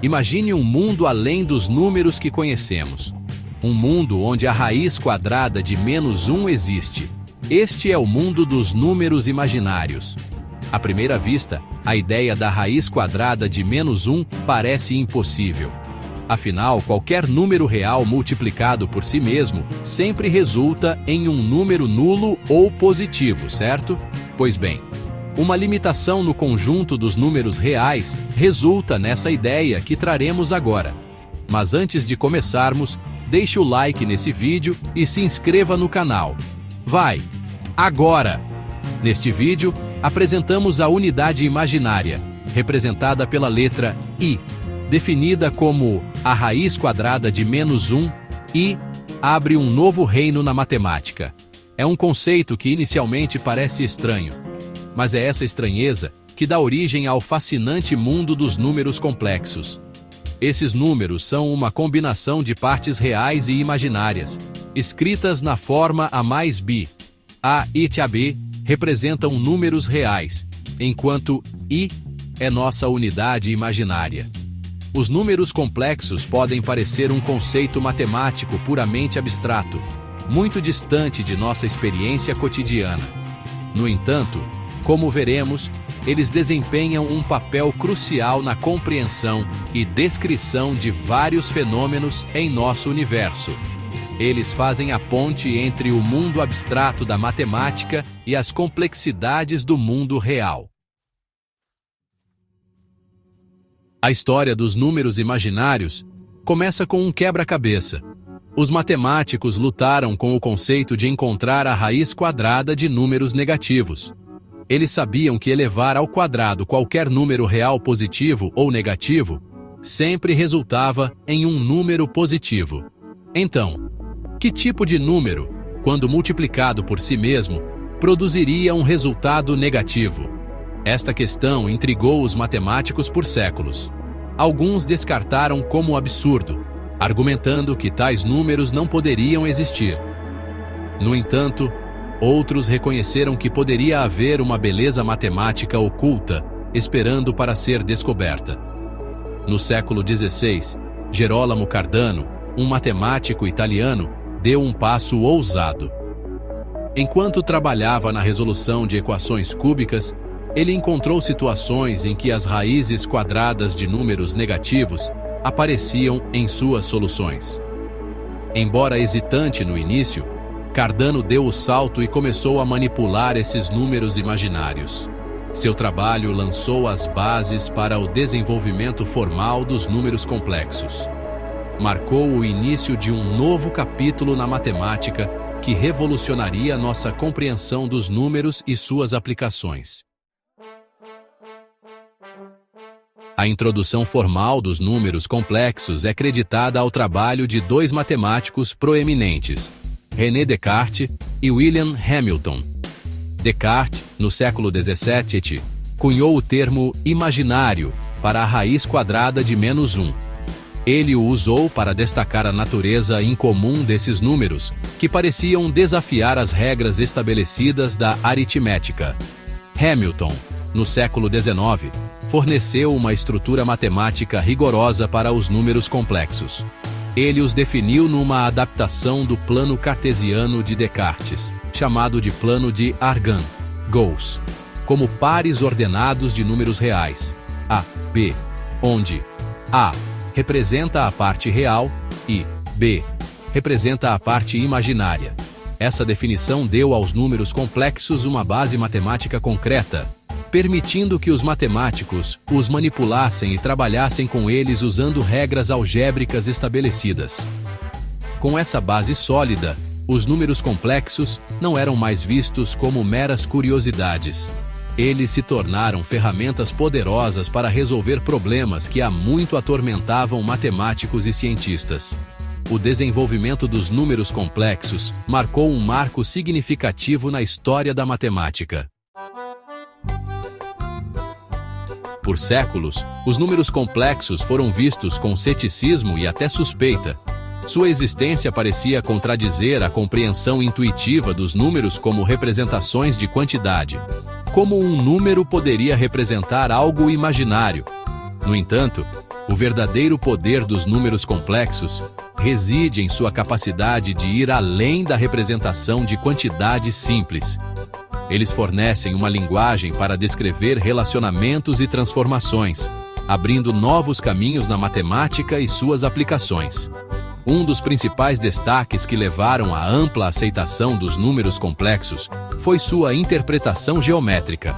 Imagine um mundo além dos números que conhecemos. Um mundo onde a raiz quadrada de -1 existe. Este é o mundo dos números imaginários. À primeira vista, a ideia da raiz quadrada de -1 parece impossível. Afinal, qualquer número real multiplicado por si mesmo sempre resulta em um número nulo ou positivo, certo? Pois bem, uma limitação no conjunto dos números reais resulta nessa ideia que traremos agora. Mas antes de começarmos, deixe o like nesse vídeo e se inscreva no canal. Vai! Agora! Neste vídeo, apresentamos a unidade imaginária, representada pela letra I, definida como a raiz quadrada de -1, I abre um novo reino na matemática. É um conceito que inicialmente parece estranho, mas é essa estranheza que dá origem ao fascinante mundo dos números complexos. Esses números são uma combinação de partes reais e imaginárias, escritas na forma A mais B. A e B representam números reais, enquanto I é nossa unidade imaginária. Os números complexos podem parecer um conceito matemático puramente abstrato, muito distante de nossa experiência cotidiana. No entanto, como veremos, eles desempenham um papel crucial na compreensão e descrição de vários fenômenos em nosso universo. Eles fazem a ponte entre o mundo abstrato da matemática e as complexidades do mundo real. A história dos números imaginários começa com um quebra-cabeça. Os matemáticos lutaram com o conceito de encontrar a raiz quadrada de números negativos. Eles sabiam que elevar ao quadrado qualquer número real positivo ou negativo sempre resultava em um número positivo. Então, que tipo de número, quando multiplicado por si mesmo, produziria um resultado negativo? Esta questão intrigou os matemáticos por séculos. Alguns descartaram como absurdo, argumentando que tais números não poderiam existir. No entanto, outros reconheceram que poderia haver uma beleza matemática oculta, esperando para ser descoberta. No século XVI, Gerolamo Cardano, um matemático italiano, deu um passo ousado. Enquanto trabalhava na resolução de equações cúbicas, ele encontrou situações em que as raízes quadradas de números negativos apareciam em suas soluções. Embora hesitante no início, Cardano deu o salto e começou a manipular esses números imaginários. Seu trabalho lançou as bases para o desenvolvimento formal dos números complexos. Marcou o início de um novo capítulo na matemática que revolucionaria nossa compreensão dos números e suas aplicações. A introdução formal dos números complexos é creditada ao trabalho de dois matemáticos proeminentes, René Descartes e William Hamilton. Descartes, no século XVII, cunhou o termo imaginário para a raiz quadrada de -1. Ele o usou para destacar a natureza incomum desses números, que pareciam desafiar as regras estabelecidas da aritmética. Hamilton, no século XIX, forneceu uma estrutura matemática rigorosa para os números complexos. Ele os definiu numa adaptação do plano cartesiano de Descartes, chamado de plano de Argand-Gauss, como pares ordenados de números reais, A, B, onde A representa a parte real e B representa a parte imaginária. Essa definição deu aos números complexos uma base matemática concreta, permitindo que os matemáticos os manipulassem e trabalhassem com eles usando regras algébricas estabelecidas. Com essa base sólida, os números complexos não eram mais vistos como meras curiosidades. Eles se tornaram ferramentas poderosas para resolver problemas que há muito atormentavam matemáticos e cientistas. O desenvolvimento dos números complexos marcou um marco significativo na história da matemática. Por séculos, os números complexos foram vistos com ceticismo e até suspeita. Sua existência parecia contradizer a compreensão intuitiva dos números como representações de quantidade. Como um número poderia representar algo imaginário? No entanto, O verdadeiro poder dos números complexos reside em sua capacidade de ir além da representação de quantidades simples. Eles fornecem uma linguagem para descrever relacionamentos e transformações, abrindo novos caminhos na matemática e suas aplicações. Um dos principais destaques que levaram à ampla aceitação dos números complexos foi sua interpretação geométrica.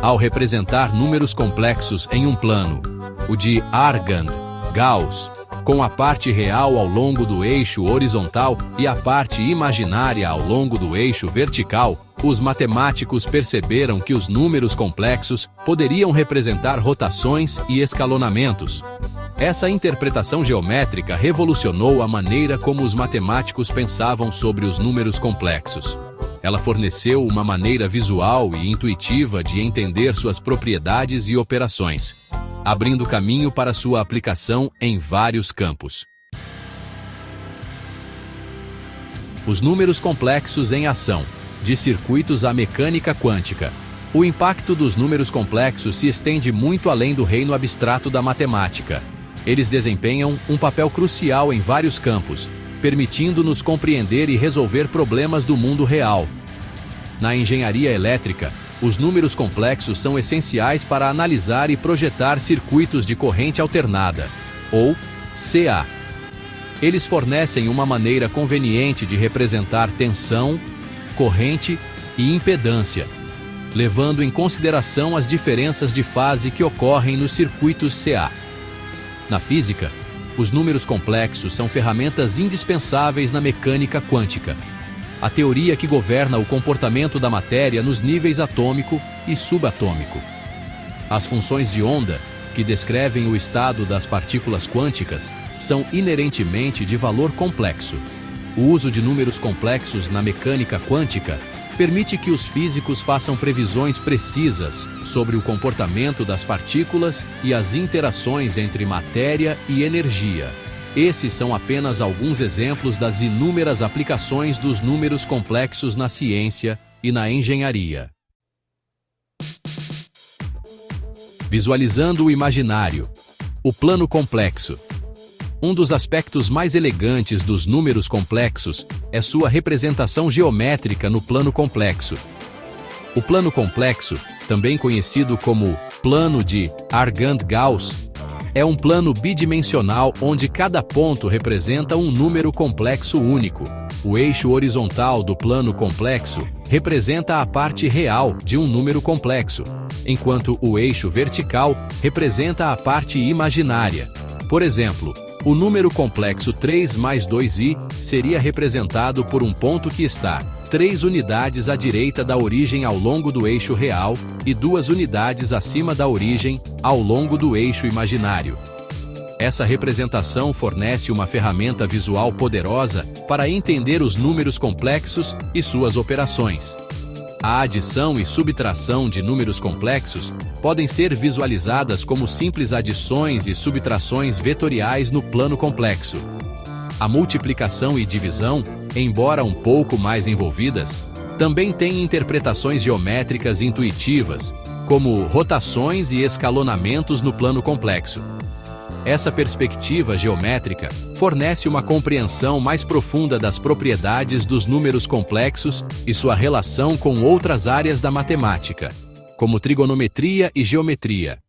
Ao representar números complexos em um plano, o de Argand-Gauss, com a parte real ao longo do eixo horizontal e a parte imaginária ao longo do eixo vertical, os matemáticos perceberam que os números complexos poderiam representar rotações e escalonamentos. Essa interpretação geométrica revolucionou a maneira como os matemáticos pensavam sobre os números complexos. Ela forneceu uma maneira visual e intuitiva de entender suas propriedades e operações, abrindo caminho para sua aplicação em vários campos. Os números complexos em ação, de circuitos à mecânica quântica. O impacto dos números complexos se estende muito além do reino abstrato da matemática. Eles desempenham um papel crucial em vários campos, permitindo-nos compreender e resolver problemas do mundo real. Na engenharia elétrica, os números complexos são essenciais para analisar e projetar circuitos de corrente alternada, ou CA. Eles fornecem uma maneira conveniente de representar tensão, corrente e impedância, levando em consideração as diferenças de fase que ocorrem nos circuitos CA. Na física, os números complexos são ferramentas indispensáveis na mecânica quântica, a teoria que governa o comportamento da matéria nos níveis atômico e subatômico. As funções de onda, que descrevem o estado das partículas quânticas, são inerentemente de valor complexo. O uso de números complexos na mecânica quântica permite que os físicos façam previsões precisas sobre o comportamento das partículas e as interações entre matéria e energia. Esses são apenas alguns exemplos das inúmeras aplicações dos números complexos na ciência e na engenharia. Visualizando o imaginário. O plano complexo. Um dos aspectos mais elegantes dos números complexos é sua representação geométrica no plano complexo. O plano complexo, também conhecido como plano de Argand-Gauss, é um plano bidimensional onde cada ponto representa um número complexo único. O eixo horizontal do plano complexo representa a parte real de um número complexo, enquanto o eixo vertical representa a parte imaginária. Por exemplo, o número complexo 3 mais 2i seria representado por um ponto que está 3 unidades à direita da origem ao longo do eixo real e 2 unidades acima da origem ao longo do eixo imaginário. Essa representação fornece uma ferramenta visual poderosa para entender os números complexos e suas operações. A adição e subtração de números complexos podem ser visualizadas como simples adições e subtrações vetoriais no plano complexo. A multiplicação e divisão, embora um pouco mais envolvidas, também têm interpretações geométricas intuitivas, como rotações e escalonamentos no plano complexo. Essa perspectiva geométrica fornece uma compreensão mais profunda das propriedades dos números complexos e sua relação com outras áreas da matemática, como trigonometria e geometria.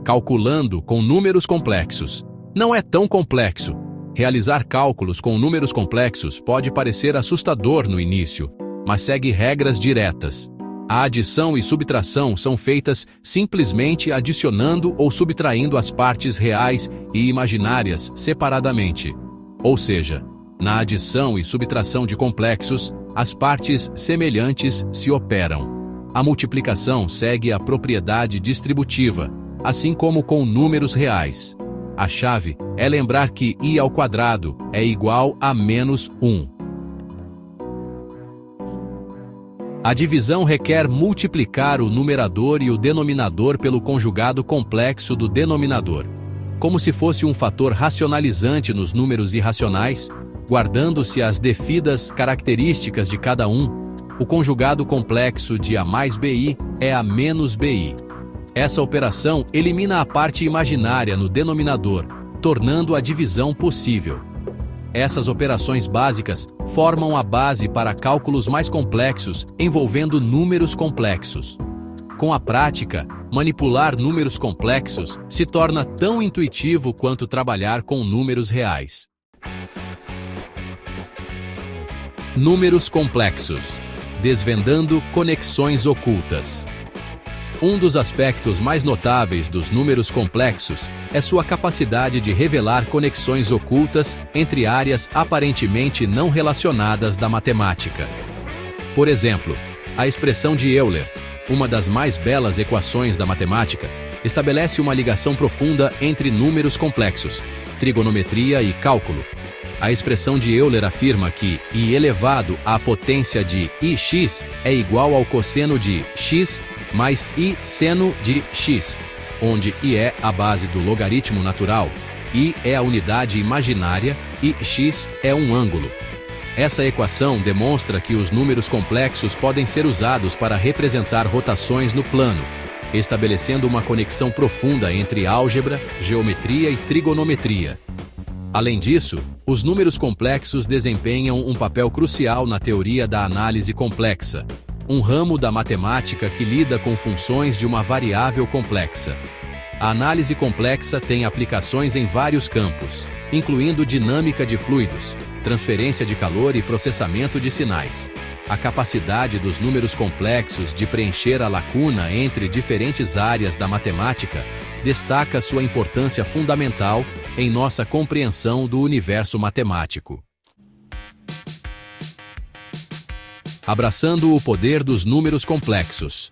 Calculando com números complexos. Não é tão complexo. Realizar cálculos com números complexos pode parecer assustador no início, mas segue regras diretas. A adição e subtração são feitas simplesmente adicionando ou subtraindo as partes reais e imaginárias separadamente. Ou seja, na adição e subtração de complexos, as partes semelhantes se operam. A multiplicação segue a propriedade distributiva, assim como com números reais. A chave é lembrar que i ao quadrado é igual a menos 1. A divisão requer multiplicar o numerador e o denominador pelo conjugado complexo do denominador, como se fosse um fator racionalizante nos números irracionais, guardando-se as devidas características de cada um. O conjugado complexo de a mais bi é a menos bi. Essa operação elimina a parte imaginária no denominador, tornando a divisão possível. Essas operações básicas formam a base para cálculos mais complexos envolvendo números complexos. Com a prática, manipular números complexos se torna tão intuitivo quanto trabalhar com números reais. Números complexos. Desvendando conexões ocultas. Um dos aspectos mais notáveis dos números complexos é sua capacidade de revelar conexões ocultas entre áreas aparentemente não relacionadas da matemática. Por exemplo, a expressão de Euler, uma das mais belas equações da matemática, estabelece uma ligação profunda entre números complexos, trigonometria e cálculo. A expressão de Euler afirma que i elevado à potência de ix é igual ao cosseno de x mais i seno de x, onde i é a base do logaritmo natural, i é a unidade imaginária e x é um ângulo. Essa equação demonstra que os números complexos podem ser usados para representar rotações no plano, estabelecendo uma conexão profunda entre álgebra, geometria e trigonometria. Além disso, os números complexos desempenham um papel crucial na teoria da análise complexa, um ramo da matemática que lida com funções de uma variável complexa. A análise complexa tem aplicações em vários campos, incluindo dinâmica de fluidos, transferência de calor e processamento de sinais. A capacidade dos números complexos de preencher a lacuna entre diferentes áreas da matemática destaca sua importância fundamental em nossa compreensão do universo matemático. Abraçando o poder dos números complexos.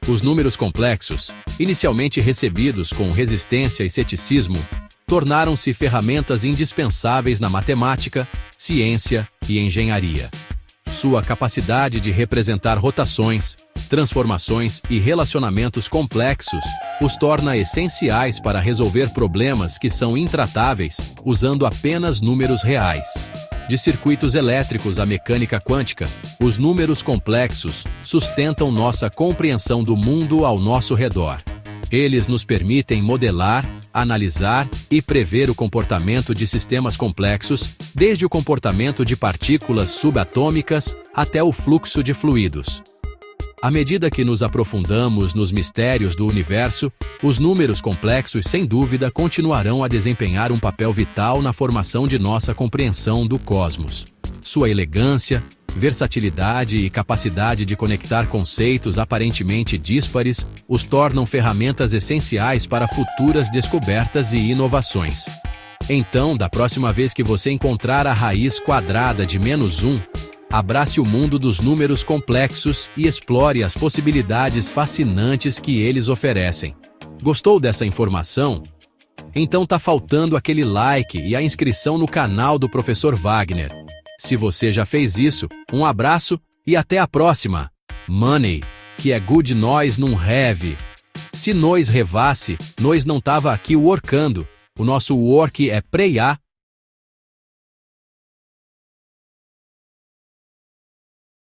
Os números complexos, inicialmente recebidos com resistência e ceticismo, tornaram-se ferramentas indispensáveis na matemática, ciência e engenharia. Sua capacidade de representar rotações, transformações e relacionamentos complexos os torna essenciais para resolver problemas que são intratáveis usando apenas números reais. De circuitos elétricos à mecânica quântica, os números complexos sustentam nossa compreensão do mundo ao nosso redor. Eles nos permitem modelar, analisar e prever o comportamento de sistemas complexos, desde o comportamento de partículas subatômicas até o fluxo de fluidos. À medida que nos aprofundamos nos mistérios do universo, os números complexos, sem dúvida, continuarão a desempenhar um papel vital na formação de nossa compreensão do cosmos. Sua elegância, versatilidade e capacidade de conectar conceitos aparentemente díspares os tornam ferramentas essenciais para futuras descobertas e inovações. Então, da próxima vez que você encontrar a raiz quadrada de -1, abrace o mundo dos números complexos e explore as possibilidades fascinantes que eles oferecem. Gostou dessa informação? Então tá faltando aquele like e a inscrição no canal do Professor Wagner. Se você já fez isso, um abraço e até a próxima. Money, que é good nós não have. Se nós revasse, nós não tava aqui workando. O nosso work é pregar